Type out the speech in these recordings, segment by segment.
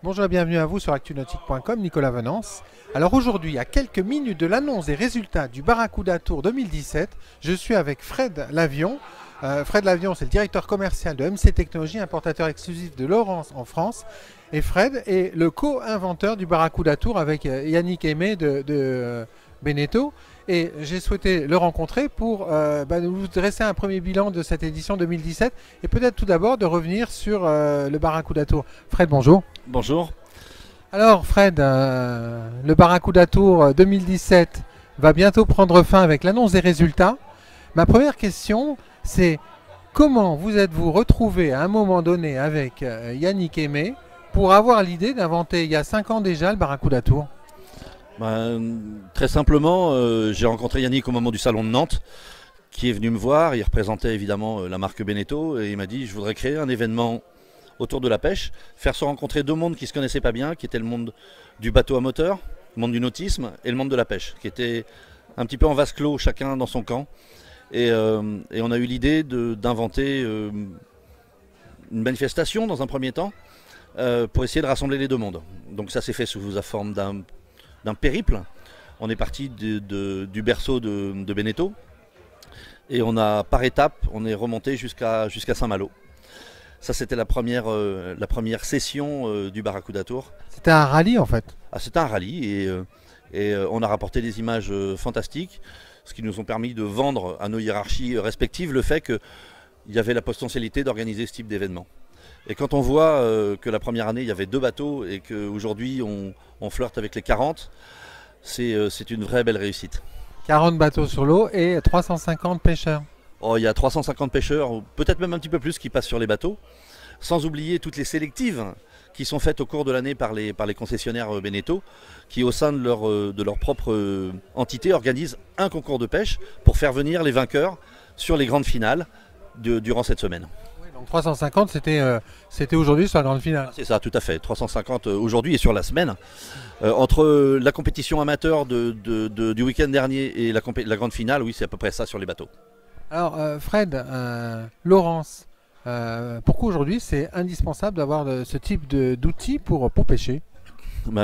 Bonjour et bienvenue à vous sur actunautique.com, Nicolas Venance. Alors aujourd'hui, à quelques minutes de l'annonce des résultats du Barracuda Tour 2017, je suis avec Fred Lavion. Fred Lavion, c'est le directeur commercial de MC Technologies, importateur exclusif de Lowrance en France. Et Fred est le co-inventeur du Barracuda Tour avec Yannick Aimé de Beneteau. Et j'ai souhaité le rencontrer pour nous dresser un premier bilan de cette édition 2017 et peut-être tout d'abord de revenir sur le Barracuda Tour. Fred, bonjour. Bonjour. Alors Fred, le Barracuda Tour 2017 va bientôt prendre fin avec l'annonce des résultats. Ma première question, c'est comment vous êtes-vous retrouvé à un moment donné avec Yannick Aimé pour avoir l'idée d'inventer il y a 5 ans déjà le Barracuda Tour? Très simplement, j'ai rencontré Yannick au moment du salon de Nantes, qui est venu me voir. Il représentait évidemment la marque Beneteau et il m'a dit: je voudrais créer un événement autour de la pêche, faire se rencontrer deux mondes qui ne se connaissaient pas bien, qui étaient le monde du bateau à moteur, le monde du nautisme et le monde de la pêche, qui étaient un petit peu en vase clos, chacun dans son camp. Et on a eu l'idée d'inventer une manifestation dans un premier temps pour essayer de rassembler les deux mondes. Donc ça s'est fait sous la forme d'un périple. On est parti du berceau de Beneteau et on a par étapes, on est remonté jusqu'à Saint-Malo. Ça, c'était la première session du Barracuda Tour. C'était un rallye en fait. C'était un rallye et on a rapporté des images fantastiques, ce qui nous ont permis de vendre à nos hiérarchies respectives le fait qu'il y avait la potentialité d'organiser ce type d'événement. Et quand on voit que la première année, il y avait 2 bateaux et qu'aujourd'hui, on flirte avec les 40, c'est une vraie belle réussite. 40 bateaux sur l'eau et 350 pêcheurs. Oh, il y a 350 pêcheurs, peut-être même un petit peu plus, qui passent sur les bateaux, sans oublier toutes les sélectives qui sont faites au cours de l'année par les concessionnaires Beneteau, qui au sein de leur propre entité organisent un concours de pêche pour faire venir les vainqueurs sur les grandes finales durant cette semaine. Donc 350, c'était aujourd'hui sur la grande finale. C'est ça, tout à fait. 350 aujourd'hui et sur la semaine. Entre la compétition amateur du week-end dernier et la grande finale, oui, c'est à peu près ça sur les bateaux. Alors Fred, Lowrance, pourquoi aujourd'hui c'est indispensable d'avoir ce type d'outils pour pêcher?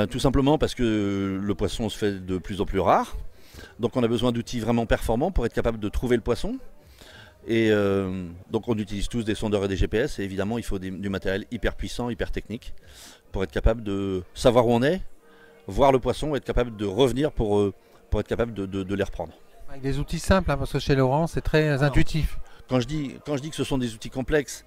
Tout simplement parce que le poisson se fait de plus en plus rare. Donc on a besoin d'outils vraiment performants pour être capable de trouver le poisson. Et donc on utilise tous des sondeurs et des GPS et évidemment il faut du matériel hyper puissant, hyper technique pour être capable de savoir où on est, voir le poisson et être capable de revenir pour être capable de les reprendre. Avec des outils simples, parce que chez Lowrance c'est très intuitif. Quand je dis que ce sont des outils complexes,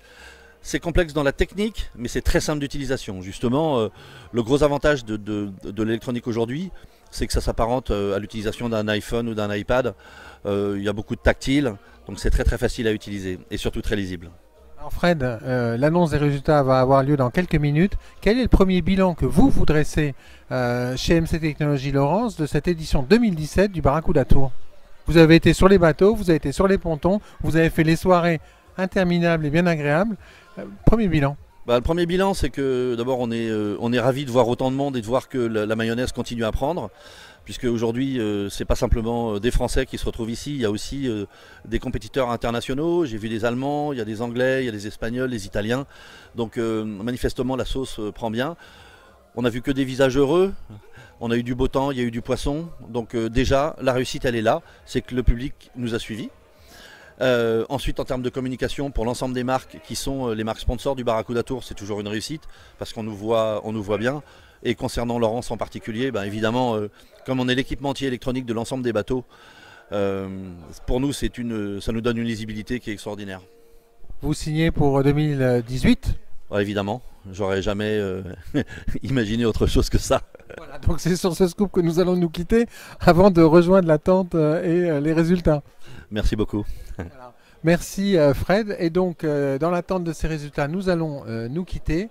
c'est complexe dans la technique, mais c'est très simple d'utilisation. Justement, le gros avantage de l'électronique aujourd'hui, c'est que ça s'apparente à l'utilisation d'un iPhone ou d'un iPad. Il y a beaucoup de tactile, donc c'est très facile à utiliser et surtout très lisible. Alors Fred, l'annonce des résultats va avoir lieu dans quelques minutes. Quel est le premier bilan que vous dressez chez MC Technologies Lowrance de cette édition 2017 du Barracuda Tour? Vous avez été sur les bateaux, vous avez été sur les pontons, vous avez fait les soirées interminables et bien agréables. Premier bilan. Le premier bilan, c'est que d'abord on est ravis de voir autant de monde et de voir que la mayonnaise continue à prendre, puisque aujourd'hui c'est pas simplement des Français qui se retrouvent ici, il y a aussi des compétiteurs internationaux. J'ai vu des Allemands, il y a des Anglais, il y a des Espagnols, des Italiens. Donc manifestement la sauce prend bien. On n'a vu que des visages heureux. On a eu du beau temps, il y a eu du poisson. Donc déjà la réussite elle est là, c'est que le public nous a suivis. Ensuite, en termes de communication, pour l'ensemble des marques qui sont les marques sponsors du Barracuda Tour, c'est toujours une réussite parce qu'on nous voit bien. Et concernant Lowrance en particulier, évidemment, comme on est l'équipementier électronique de l'ensemble des bateaux, pour nous, ça nous donne une lisibilité qui est extraordinaire. Vous signez pour 2018 ? Évidemment, j'aurais jamais imaginé autre chose que ça. Voilà, donc c'est sur ce scoop que nous allons nous quitter avant de rejoindre l'attente et les résultats. Merci beaucoup. Alors, merci Fred. Et donc, dans l'attente de ces résultats, nous allons nous quitter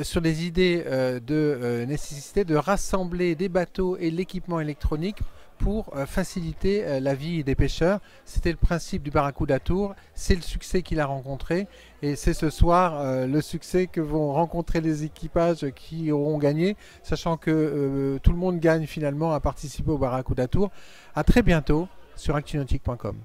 sur les idées de nécessité de rassembler des bateaux et l'équipement électronique pour faciliter la vie des pêcheurs. C'était le principe du Barracuda Tour, c'est le succès qu'il a rencontré et c'est ce soir le succès que vont rencontrer les équipages qui auront gagné, sachant que tout le monde gagne finalement à participer au Barracuda Tour. À très bientôt sur actunautique.com.